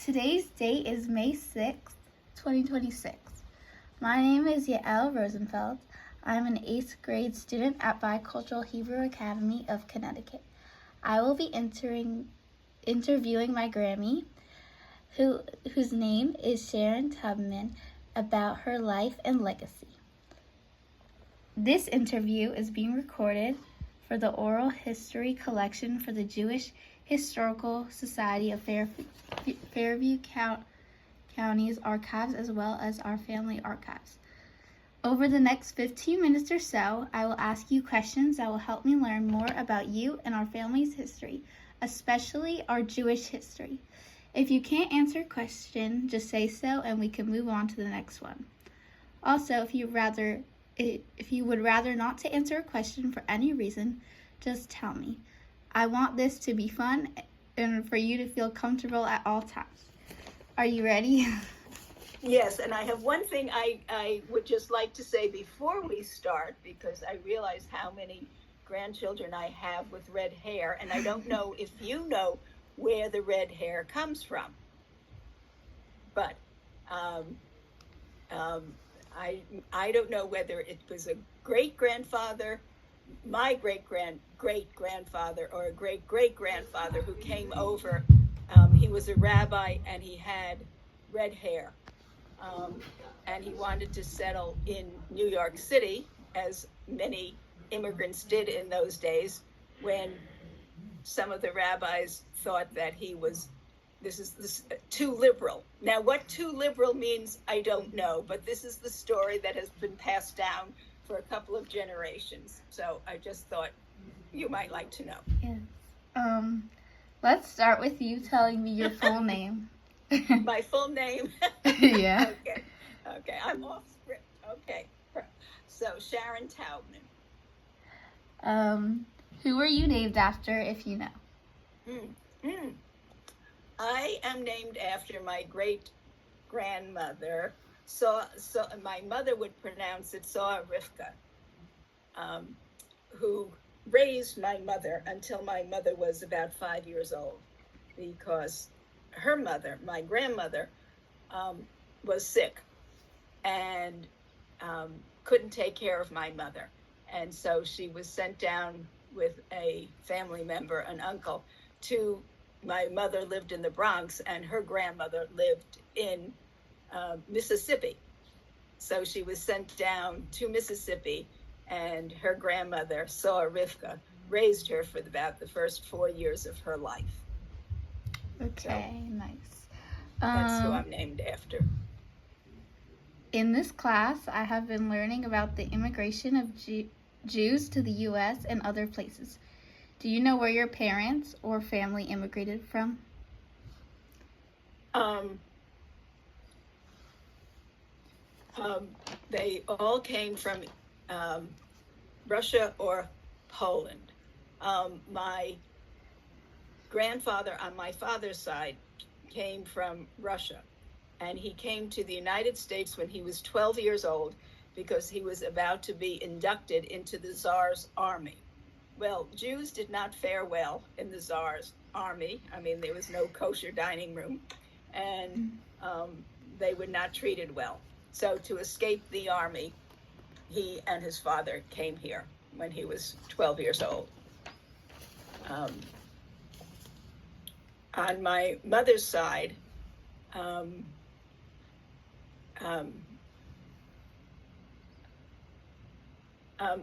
Today's date is May 6th, 2026. My name is Yael Rosenfeld. I'm an 8th grade student at Bicultural Hebrew Academy of Connecticut. I will be interviewing my Grammy, whose name is Sharon Tubman, about her life and legacy. This interview is being recorded for the oral history collection for the Jewish Historical Society of Fairview County's archives, as well as our family archives. Over the next 15 minutes or so, I will ask you questions that will help me learn more about you and our family's history, especially our Jewish history. If you can't answer a question, just say so and we can move on to the next one. Also, if you would rather not to answer a question for any reason, just tell me. I want this to be fun and for you to feel comfortable at all times. Are you ready? Yes, and I have one thing I would just like to say before we start, because I realize how many grandchildren I have with red hair, and I don't know if you know where the red hair comes from. But I don't know whether it was a great-grandfather, my great-great-grandfather, or a great-great-grandfather who came over. He was a rabbi and he had red hair. And he wanted to settle in New York City, as many immigrants did in those days, when some of the rabbis thought that he was too liberal. Now, what too liberal means, I don't know, but this is the story that has been passed down for a couple of generations. So I just thought you might like to know. Yes. Let's start with you telling me your full name. My full name? Yeah. Okay, I'm off script. Okay. So, Sharon Tubman. Who are you named after, if you know? I am named after my great-grandmother. So my mother would pronounce it Saw Rivka, who raised my mother until my mother was about 5 years old, because her mother, my grandmother, was sick and couldn't take care of my mother. And so she was sent down with a family member, an uncle, my mother lived in the Bronx and her grandmother lived in Mississippi. So she was sent down to Mississippi, and her grandmother, Saw Rivka, raised her for about the first 4 years of her life. Okay, so, nice. That's who I'm named after. In this class, I have been learning about the immigration of Jews to the U.S. and other places. Do you know where your parents or family immigrated from? They all came from Russia or Poland. My grandfather on my father's side came from Russia, and he came to the United States when he was 12 years old because he was about to be inducted into the Tsar's army. Well, Jews did not fare well in the Tsar's army. I mean, there was no kosher dining room, and they were not treated well. So to escape the army, he and his father came here when he was 12 years old. On my mother's side,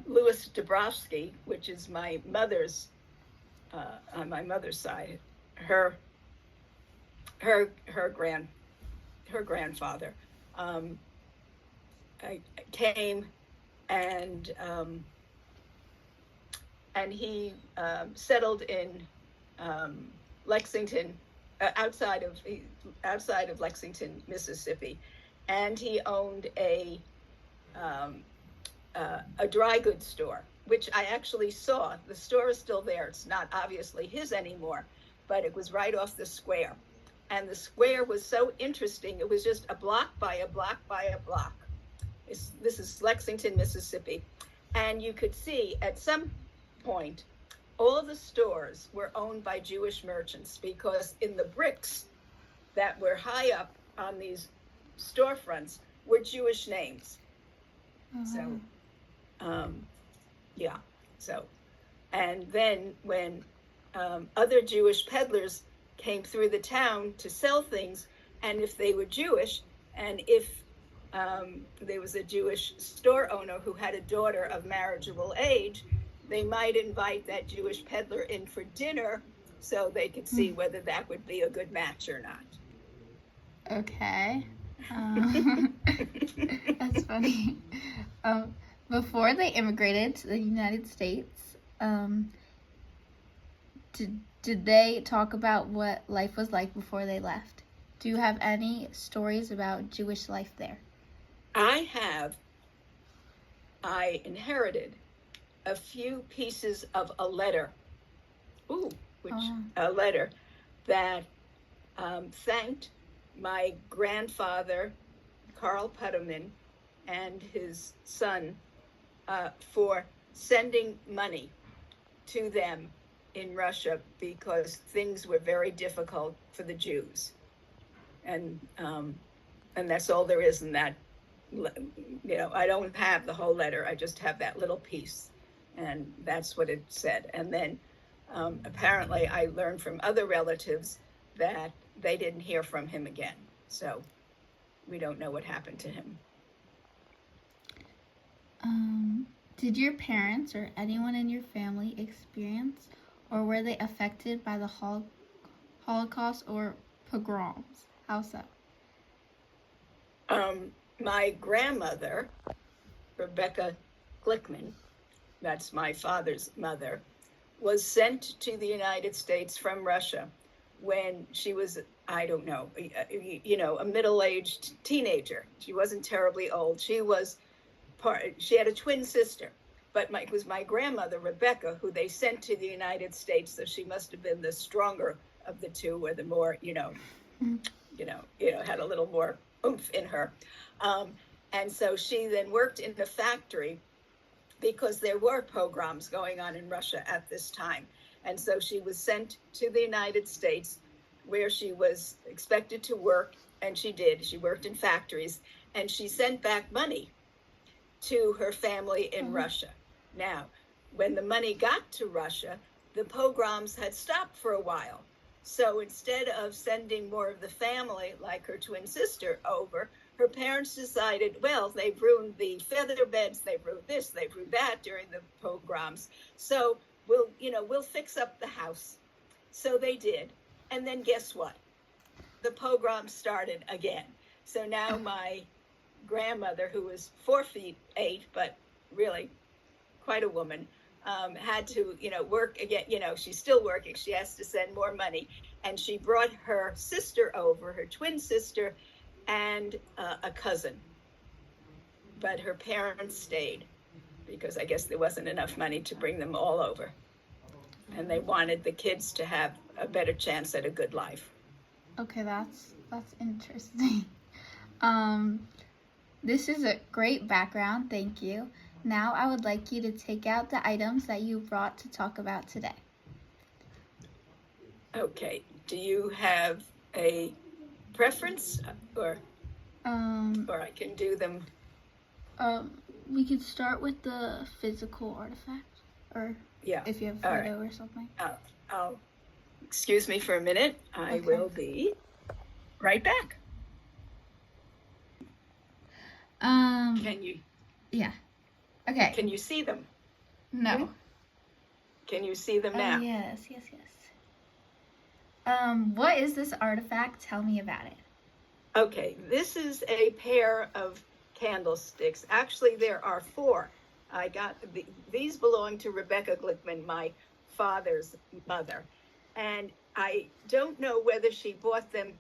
Louis Dabrowski, which is my mother's, on my mother's side, her grandfather came, and he settled in Lexington, outside of Lexington, Mississippi, and he owned a dry goods store, which I actually saw. The store is still there. It's not obviously his anymore, but it was right off the square. And the square was so interesting. It was just a block by a block by a block. This is Lexington, Mississippi. And you could see at some point, all of the stores were owned by Jewish merchants, because in the bricks that were high up on these storefronts were Jewish names. So, yeah. So, and then when other Jewish peddlers came through the town to sell things, and if they were Jewish, and if there was a Jewish store owner who had a daughter of marriageable age, they might invite that Jewish peddler in for dinner so they could see whether that would be a good match or not. Okay. That's funny. Before they immigrated to the United States, did they talk about what life was like before they left? Do you have any stories about Jewish life there? I inherited a few pieces of a letter. A letter that thanked my grandfather, Karl Putterman, and his son for sending money to them in Russia because things were very difficult for the Jews. And that's all there is in that. I don't have the whole letter. I just have that little piece. And that's what it said. And then apparently I learned from other relatives that they didn't hear from him again. So we don't know what happened to him. Did your parents or anyone in your family experience or were they affected by the Holocaust or pogroms? How so? My grandmother, Rebecca Glickman, that's my father's mother, was sent to the United States from Russia when she was, I don't know, a middle-aged teenager. She wasn't terribly old. She had a twin sister, but it was my grandmother, Rebecca, who they sent to the United States. So she must have been the stronger of the two, or the more, had a little more oomph in her. And so she then worked in the factory because there were pogroms going on in Russia at this time. And so she was sent to the United States where she was expected to work, and she did. She worked in factories, and she sent back money to her family in Russia. Now, when the money got to Russia, the pogroms had stopped for a while. So instead of sending more of the family, like her twin sister, over, her parents decided, well, they've ruined the feather beds, they've ruined this, they've ruined that during the pogroms. So we'll fix up the house. So they did. And then guess what? The pogroms started again. So now my grandmother, who was 4'8", but really quite a woman, had to, work again. She's still working. She has to send more money. And she brought her sister over, her twin sister, and a cousin. But her parents stayed because I guess there wasn't enough money to bring them all over. And they wanted the kids to have a better chance at a good life. Okay, that's interesting. This is a great background, thank you. Now I would like you to take out the items that you brought to talk about today. Okay, do you have a preference, or I can do them? We could start with the physical artifact, or if you have a photo or something. Excuse me for a minute. I will be right back. Can you? Yeah. Okay. Can you see them? No. Can you see them now? Yes. What is this artifact? Tell me about it. Okay, this is a pair of candlesticks. Actually, there are 4. I got these belong to Rebecca Glickman, my father's mother. And I don't know whether she bought them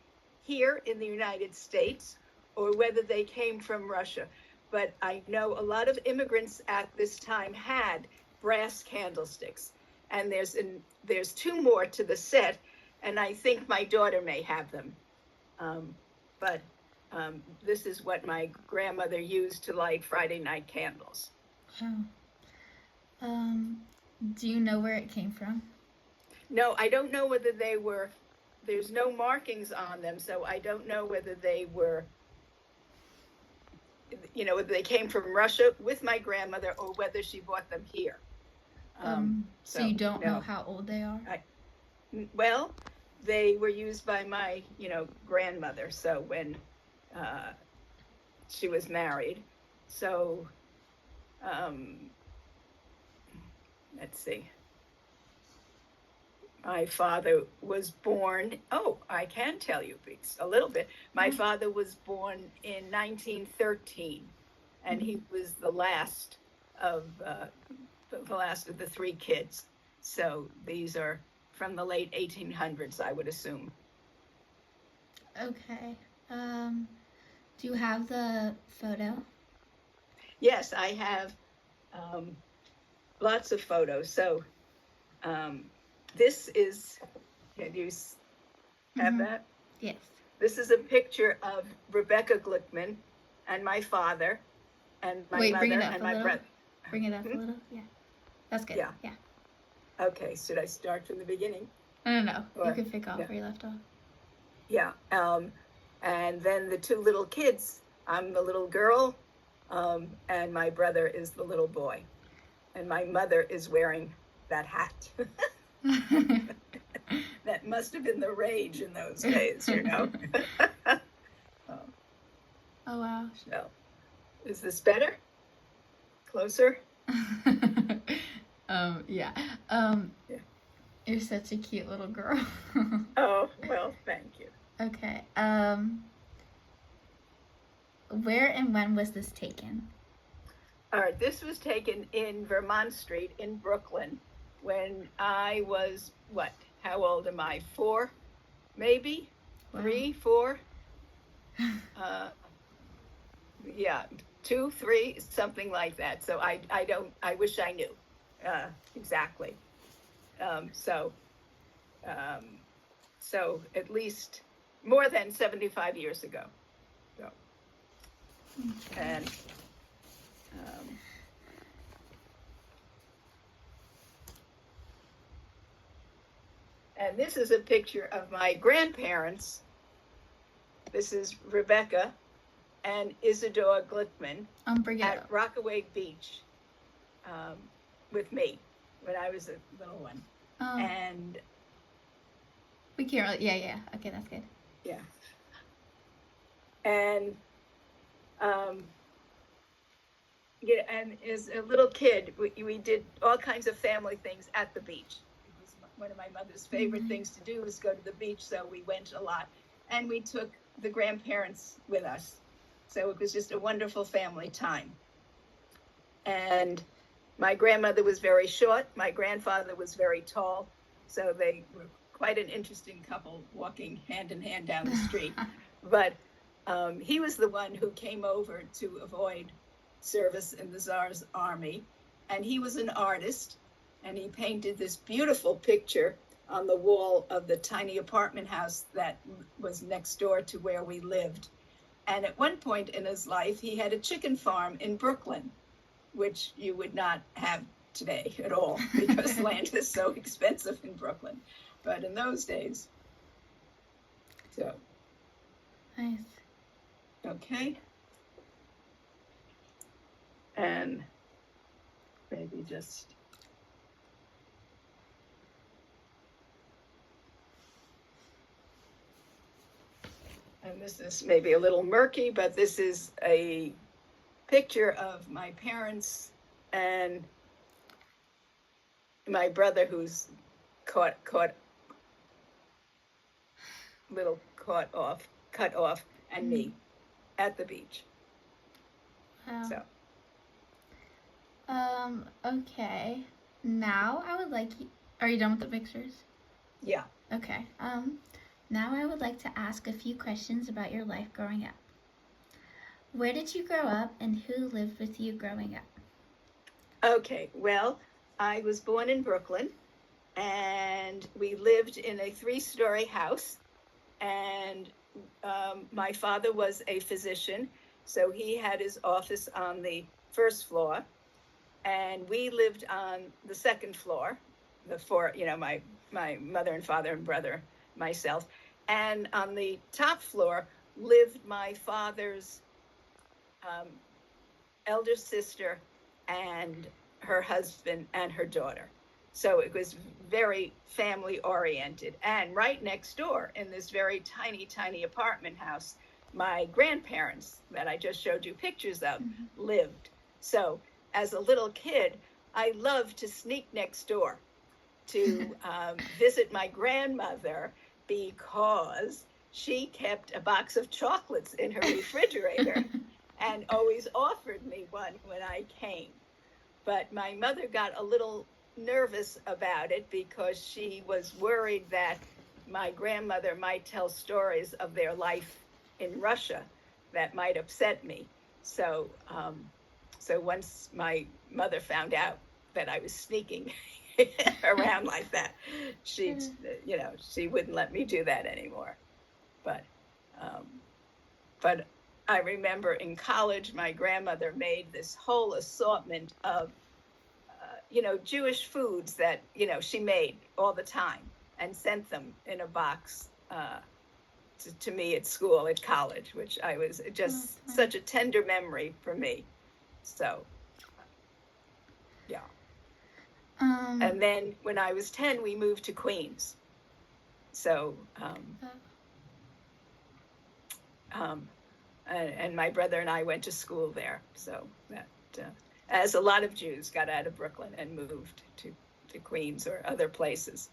here in the United States or whether they came from Russia. But I know a lot of immigrants at this time had brass candlesticks. And there's 2 more to the set, and I think my daughter may have them. But this is what my grandmother used to light Friday night candles. Do you know where it came from? No, I don't know whether they were there's no markings on them, so I don't know whether they were, whether they came from Russia with my grandmother or whether she bought them here. So you don't know how old they are? Well, they were used by my, grandmother. So when she was married. So let's see. My father was born, I can tell you a little bit. My father was born in 1913, and he was the last of the three kids. So these are from the late 1800s, I would assume. Okay. Do you have the photo? Yes, I have lots of photos. So this is, can you have that? Yes. This is a picture of Rebecca Glickman and my father and my mother and my brother. Bring it up a little. Yeah. That's good. Yeah. Yeah. Okay, should I start from the beginning? No. You can pick off where you left off. Yeah. And then the two little kids, I'm the little girl, and my brother is the little boy. And my mother is wearing that hat. That must have been the rage in those days, Oh, wow. So, is this better? Closer? Yeah. You're such a cute little girl. Oh, well, thank you. Okay. Where and when was this taken? All right, this was taken in Vermont Street in Brooklyn when I was, how old am I? 4, maybe? Wow. 3, 4? Yeah, 2, 3, something like that. So I wish I knew exactly. So at least more than 75 years ago. So, and this is a picture of my grandparents. This is Rebecca and Isadora Glickman at Rockaway Beach with me when I was a little one. Oh. And we can't really, yeah. Okay, that's good. Yeah. And and as a little kid, we did all kinds of family things at the beach. It was one of my mother's favorite things to do was go to the beach, so we went a lot. And we took the grandparents with us. So it was just a wonderful family time. And my grandmother was very short. My grandfather was very tall. So they were quite an interesting couple walking hand in hand down the street. But he was the one who came over to avoid service in the Tsar's army. And he was an artist. And he painted this beautiful picture on the wall of the tiny apartment house that was next door to where we lived. And at one point in his life, he had a chicken farm in Brooklyn, which you would not have today at all because land is so expensive in Brooklyn. But in those days, so. Nice. Okay. And maybe just. And this is maybe a little murky, but this is a picture of my parents and my brother who's cut off, and me at the beach. Wow. So. Okay. Now I would like you, are you done with the pictures? Yeah. Okay. Now I would like to ask a few questions about your life growing up. Where did you grow up and who lived with you growing up? Okay, well, I was born in Brooklyn and we lived in a 3-story house, and my father was a physician, so he had his office on the 1st floor, and we lived on the 2nd floor, my mother and father and brother myself. And on the top floor lived my father's um, elder sister and her husband and her daughter. So it was very family oriented. And right next door in this very tiny, tiny apartment house, my grandparents that I just showed you pictures of lived. So as a little kid, I loved to sneak next door to visit my grandmother because she kept a box of chocolates in her refrigerator and always offered me one when I came. But my mother got a little nervous about it because she was worried that my grandmother might tell stories of their life in Russia that might upset me. So, so once my mother found out that I was sneaking around like that, she, she wouldn't let me do that anymore. But, um, but I remember in college, my grandmother made this whole assortment of, Jewish foods that, she made all the time and sent them in a box to me at school, at college, which I was just such a tender memory for me. So, yeah. And then when I was 10, we moved to Queens. So, and my brother and I went to school there. So that, as a lot of Jews got out of Brooklyn and moved to Queens or other places,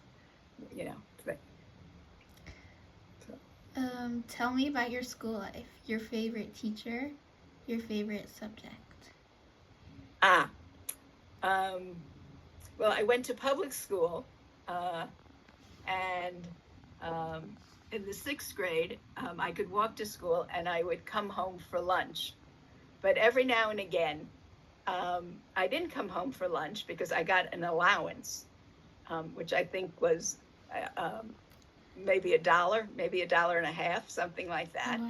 Tell me about your school life, your favorite teacher, your favorite subject. Well, I went to public school, and in the 6th grade, I could walk to school and I would come home for lunch. But every now and again, I didn't come home for lunch because I got an allowance, which I think was maybe $1, maybe $1.50, something like that.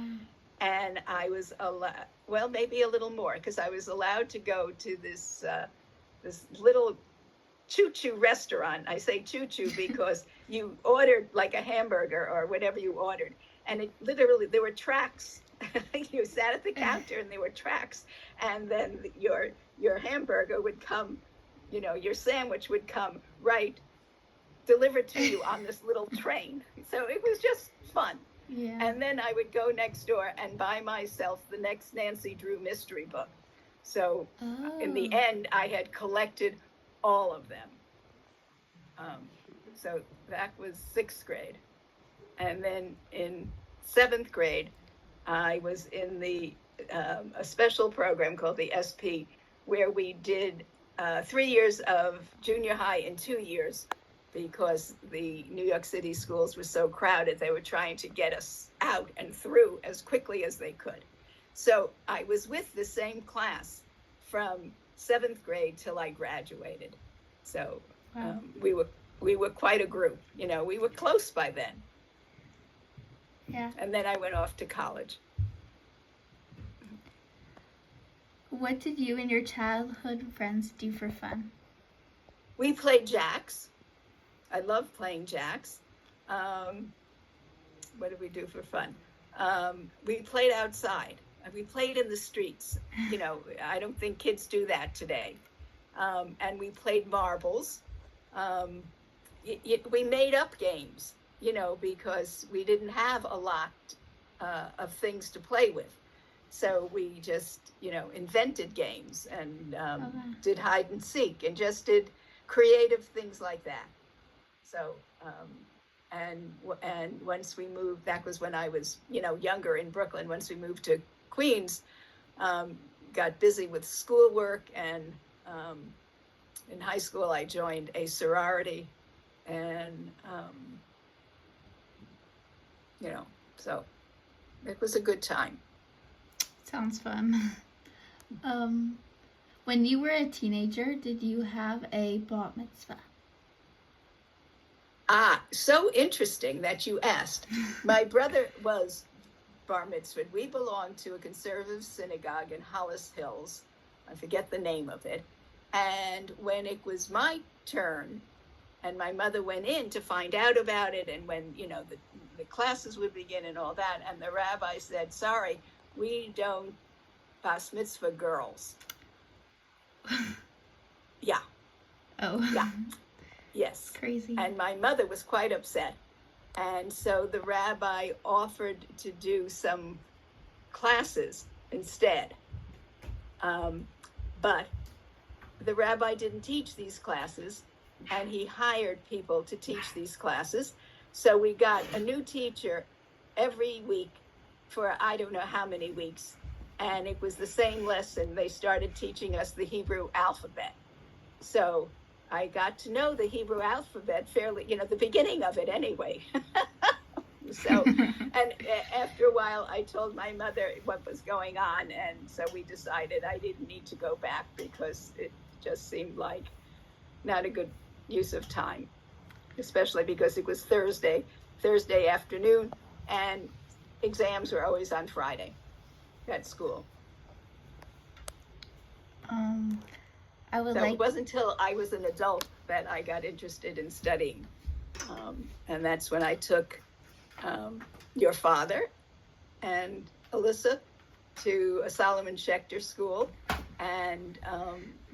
And I was allowed, well, maybe a little more, because I was allowed to go to this little choo-choo restaurant. I say choo-choo because you ordered like a hamburger or whatever you ordered, and it literally, there were tracks. You sat at the counter and there were tracks, and then your hamburger would come, your sandwich would come right delivered to you on this little train. So it was just fun. Yeah. And then I would go next door and buy myself the next Nancy Drew mystery book. So in the end, I had collected all of them. So that was 6th grade. And then in 7th grade, I was in a special program called the SP, where we did 3 years of junior high in 2 years, because the New York City schools were so crowded. They were trying to get us out and through as quickly as they could. So I was with the same class from 7th grade till I graduated. So we were quite a group. We were close by then. Yeah. And then I went off to college. What did you and your childhood friends do for fun? We played jacks. I love playing jacks. What did we do for fun? We played outside. We played in the streets. I don't think kids do that today. And we played marbles. We made up games, because we didn't have a lot of things to play with. So we just, invented games and did hide and seek and just did creative things like that. So, and once we moved, that was when I was, younger in Brooklyn. Once we moved to Queens, got busy with schoolwork, and in high school I joined a sorority, and so it was a good time. Sounds fun. When you were a teenager, did you have a bat mitzvah? So interesting that you asked. My brother was bar mitzvahed. We belonged to a conservative synagogue in Hollis Hills. I forget the name of it. And when it was my turn, And my mother went in to find out about it, and when, the classes would begin and all that, and the rabbi said, sorry, we don't bas mitzvah girls. Yeah. Oh. Yeah. Yes. Crazy. And my mother was quite upset. And so the rabbi offered to do some classes instead. But the rabbi didn't teach these classes, and he hired people to teach these classes. So we got a new teacher every week for I don't know how many weeks. And it was the same lesson. They started teaching us the Hebrew alphabet. So I got to know the Hebrew alphabet fairly, the beginning of it anyway. So, and after a while, I told my mother what was going on. And so we decided I didn't need to go back because it just seemed like not a good use of time, especially because it was Thursday afternoon, and exams were always on Friday at school. I would So like. it wasn't until I was an adult that I got interested in studying. And that's when I took your father and Alyssa to a Solomon Schechter school, and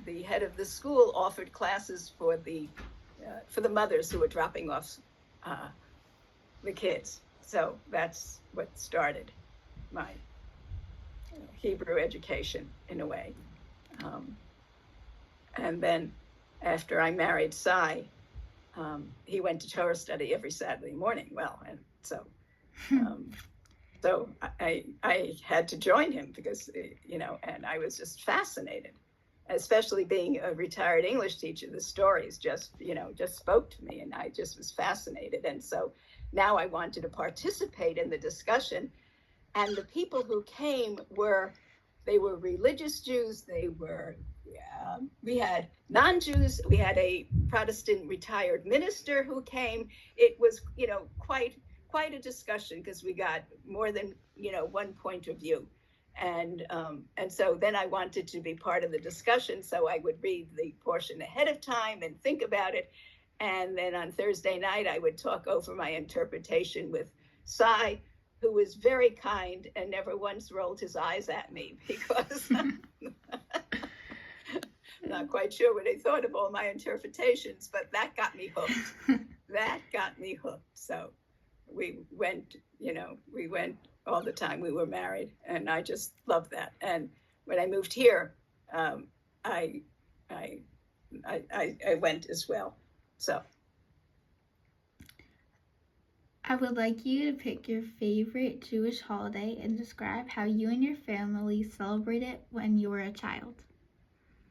the head of the school offered classes for the mothers who were dropping off the kids. So that's what started my Hebrew education in a way. And then after I married Cy, he went to Torah study every Saturday morning. Well, and so I had to join him because, and I was just fascinated, especially being a retired English teacher. The stories just spoke to me, and I just was fascinated. And so now I wanted to participate in the discussion. And the people who came were religious Jews. We had non-Jews. We had a Protestant retired minister who came. It was, quite a discussion because we got more than, one point of view. And so then I wanted to be part of the discussion. So I would read the portion ahead of time and think about it. And then on Thursday night, I would talk over my interpretation with Cy, who was very kind and never once rolled his eyes at me because not quite sure what he thought of all my interpretations, but that got me hooked. So we went all the time. We were married, and I just loved that. And when I moved here, I went as well. So I would like you to pick your favorite Jewish holiday and describe how you and your family celebrated when you were a child.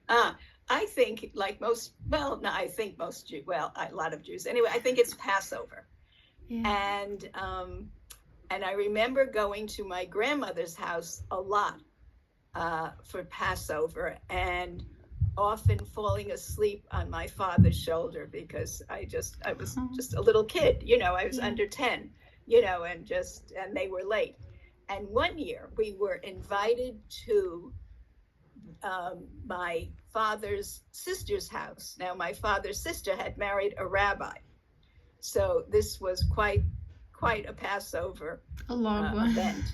I think a lot of Jews. Anyway, I think it's Passover. Yeah. And I remember going to my grandmother's house a lot for Passover, and often falling asleep on my father's shoulder because I was just a little kid, I was under 10, and they were late. And one year we were invited to my father's sister's house. Now, my father's sister had married a rabbi. So this was quite a Passover event.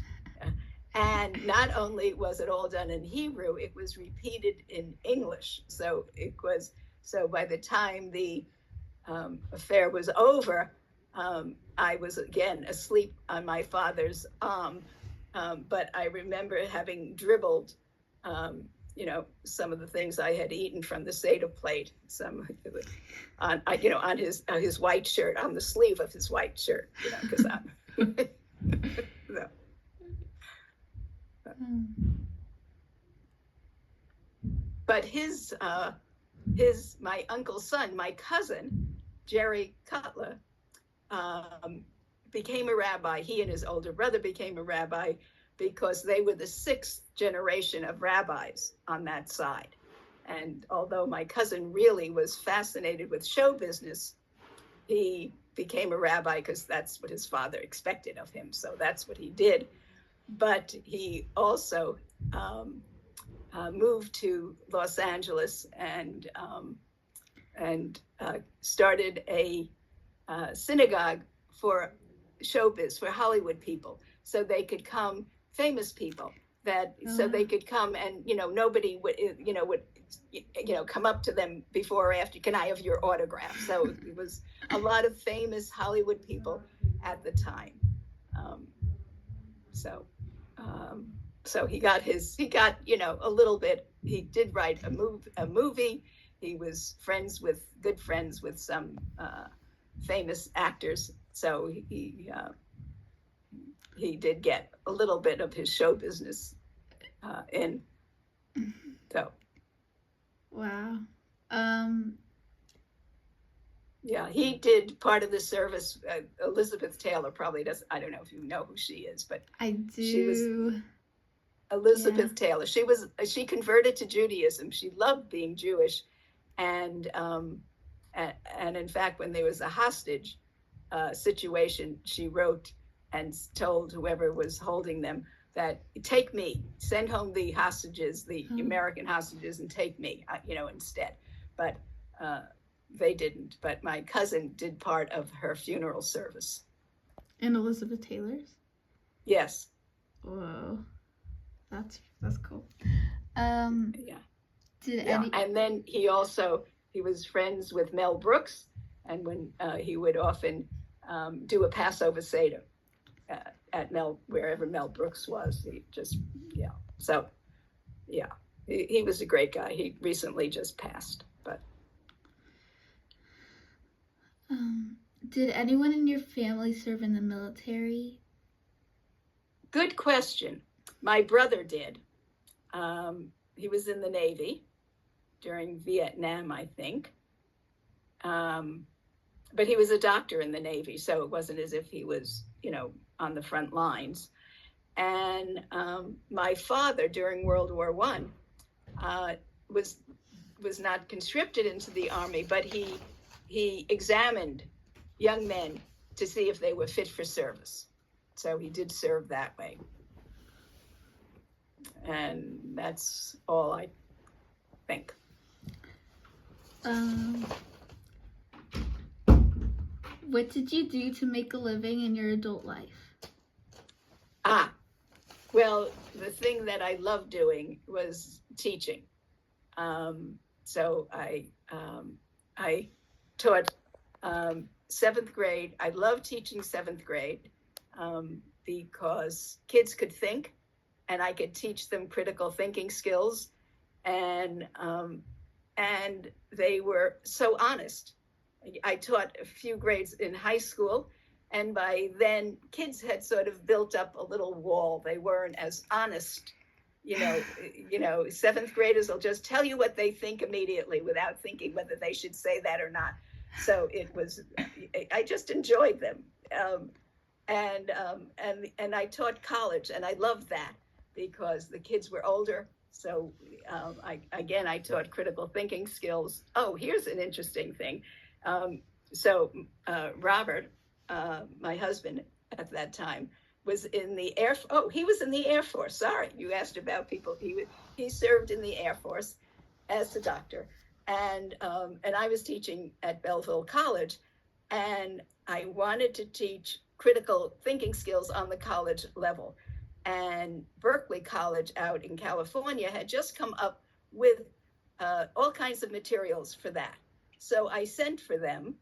And not only was it all done in Hebrew, it was repeated in English. So by the time the affair was over, I was again asleep on my father's arm. But I remember having dribbled some of the things I had eaten from the Seder plate, on his white shirt, on the sleeve of his white shirt, because no. But my uncle's son, my cousin, Jerry Cutler, became a rabbi. He and his older brother became a rabbi because they were the 6th generation of rabbis on that side. And although my cousin really was fascinated with show business, he became a rabbi because that's what his father expected of him. So that's what he did. But he also moved to Los Angeles and and started a synagogue for showbiz, for Hollywood people, so they could come, famous people, that so they could come, and nobody would come up to them before or after, can I have your autograph? So it was a lot of famous Hollywood people at the time. um, so um, so he got a little bit. He did write a movie. He was good friends with some famous actors, so he did get a little bit of his show business in. So Wow. yeah, he did part of the service. Elizabeth Taylor probably doesn't. I don't know if you know who she is, but I do. She was Elizabeth Taylor. She converted to Judaism. She loved being Jewish, and in fact, when there was a hostage situation, she wrote and told whoever was holding them that, take me, send home the hostages, the American hostages, and take me, instead. But they didn't. But my cousin did part of her funeral service. And Elizabeth Taylor's? Yes. Whoa, that's cool. Yeah. And then he was friends with Mel Brooks, and when he would often do a Passover Seder at wherever Mel Brooks was. He was a great guy. He recently just passed. But did anyone in your family serve in the military? Good question. My brother did. He was in the Navy during Vietnam, I think. But he was a doctor in the Navy, so it wasn't as if he was, on the front lines. And my father, during World War I, was not conscripted into the Army, but he examined young men to see if they were fit for service. So he did serve that way. And that's all I think. What did you do to make a living in your adult life? Well, the thing that I loved doing was teaching. So I taught seventh grade. I loved teaching seventh grade because kids could think, and I could teach them critical thinking skills, and they were so honest. I taught a few grades in high school, and by then kids had sort of built up a little wall. They weren't as honest. Seventh graders will just tell you what they think immediately without thinking whether they should say that or not. So I just enjoyed them. And I taught college, and I loved that because the kids were older. So I taught critical thinking skills. Oh, here's an interesting thing. Robert, my husband at that time, was in the he was in the Air Force. Sorry, you asked about people. He served in the Air Force as a doctor, and I was teaching at Belleville College, and I wanted to teach critical thinking skills on the college level. And Berkeley College out in California had just come up with all kinds of materials for that. So I sent for them,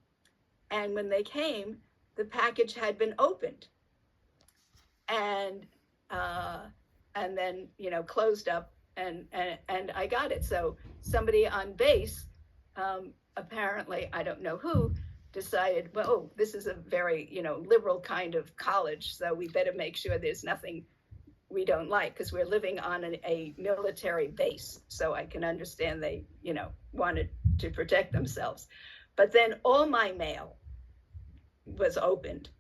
and when they came, the package had been opened, and then closed up, and I got it. So somebody on base, apparently, I don't know who, decided, well, this is a very liberal kind of college, so we better make sure there's nothing we don't like, because we're living on a military base. So I can understand they wanted to protect themselves. But then all my mail was opened.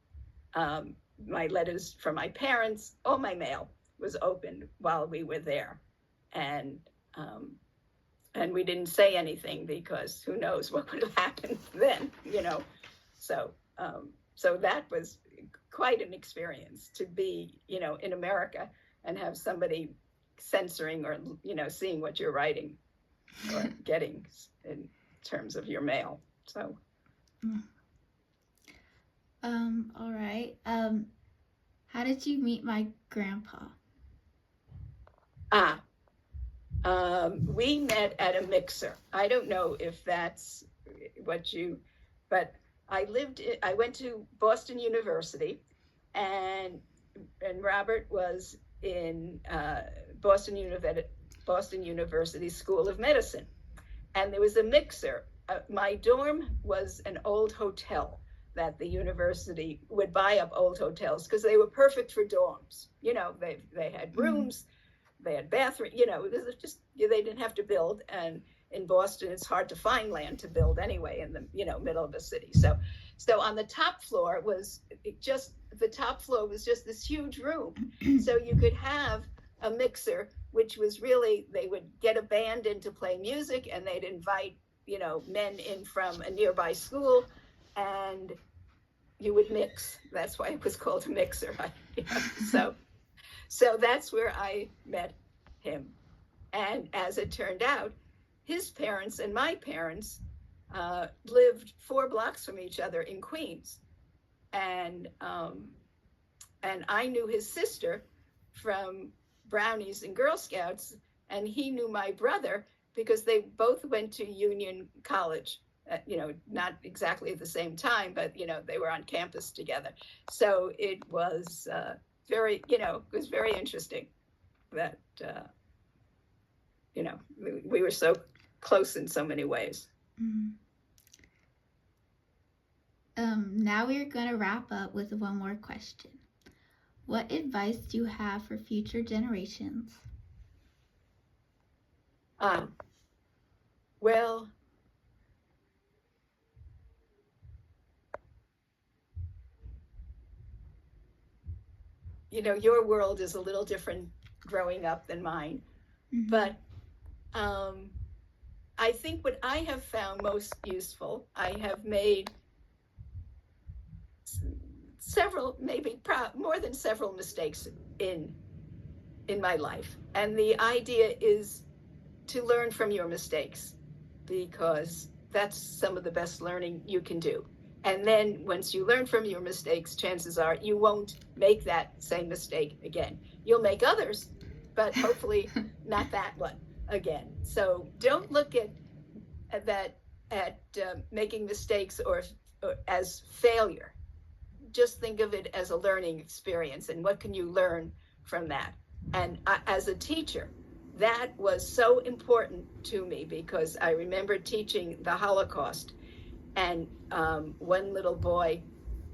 My letters from my parents, all my mail was opened while we were there. And we didn't say anything, because who knows what would have happened then, So that was quite an experience to be, in America and have somebody censoring or, seeing what you're writing or getting. And terms of your male. So. All right. How did you meet my grandpa? We met at a mixer. I don't know if that's what you, but I went to Boston University, and Robert was in Boston University School of Medicine, and there was a mixer. My dorm was an old hotel that the university would buy up old hotels because they were perfect for dorms. They had rooms, they had bathroom, this is just, they didn't have to build. And in Boston, it's hard to find land to build anyway in the, middle of the city. So on the top floor was just this huge room. So you could have a mixer, which was really, they would get a band in to play music, and they'd invite, men in from a nearby school, and you would mix. That's why it was called a mixer. So that's where I met him. And as it turned out, his parents and my parents lived 4 blocks from each other in Queens. And I knew his sister from Brownies and Girl Scouts, and he knew my brother because they both went to Union College. Not exactly at the same time, but they were on campus together. So it was very interesting that we were so close in so many ways. Now we're going to wrap up with one more question. What advice do you have for future generations? Well, your world is a little different growing up than mine. Mm-hmm. But I think what I have found most useful, I have made several, maybe more than several mistakes in my life. And the idea is to learn from your mistakes, because that's some of the best learning you can do. And then once you learn from your mistakes, chances are you won't make that same mistake again. You'll make others, but hopefully not that one again. So don't look at making mistakes or as failure. Just think of it as a learning experience, and what can you learn from that? And as a teacher, that was so important to me, because I remember teaching the Holocaust, and one little boy,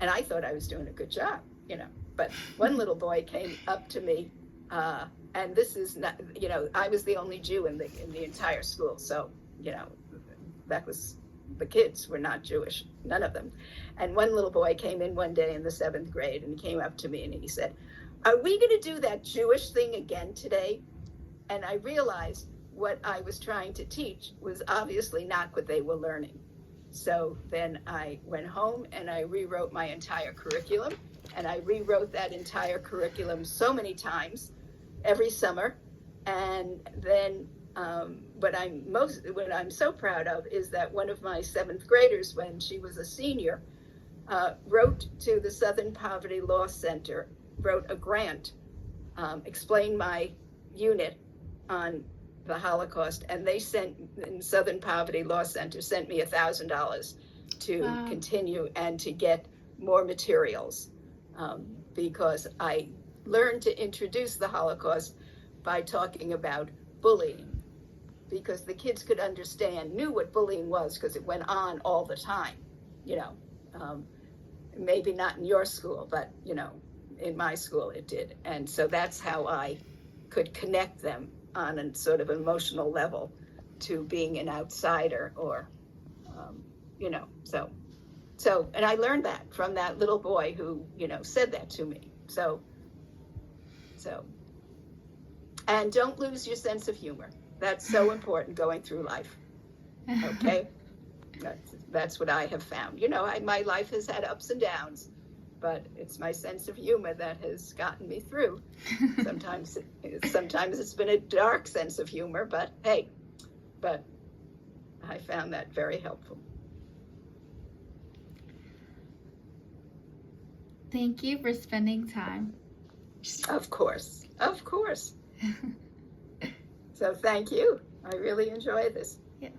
and I thought I was doing a good job, but one little boy came up to me, and this is not, I was the only Jew in the entire school, so that was, the kids were not Jewish, none of them. And one little boy came in one day in the 7th grade, and he came up to me and he said, "Are we going to do that Jewish thing again today?" And I realized what I was trying to teach was obviously not what they were learning. So then I went home and I rewrote my entire curriculum, and I rewrote that entire curriculum so many times every summer. And then what I'm so proud of is that one of my 7th graders, when she was a senior, wrote to the Southern Poverty Law Center, wrote a grant, explained my unit on the Holocaust, and they Southern Poverty Law Center sent me $1,000 to continue and to get more materials, because I learned to introduce the Holocaust by talking about bullying, because the kids could knew what bullying was, because it went on all the time, maybe not in your school, but, in my school it did. And so that's how I could connect them on a sort of emotional level to being an outsider, or, so, and I learned that from that little boy who, said that to me. So, and don't lose your sense of humor. That's so important going through life. Okay. That's what I have found. My life has had ups and downs, but it's my sense of humor that has gotten me through. Sometimes it's been a dark sense of humor, but hey, I found that very helpful. Thank you for spending time. Of course, of course. So thank you. I really enjoy this. Yes.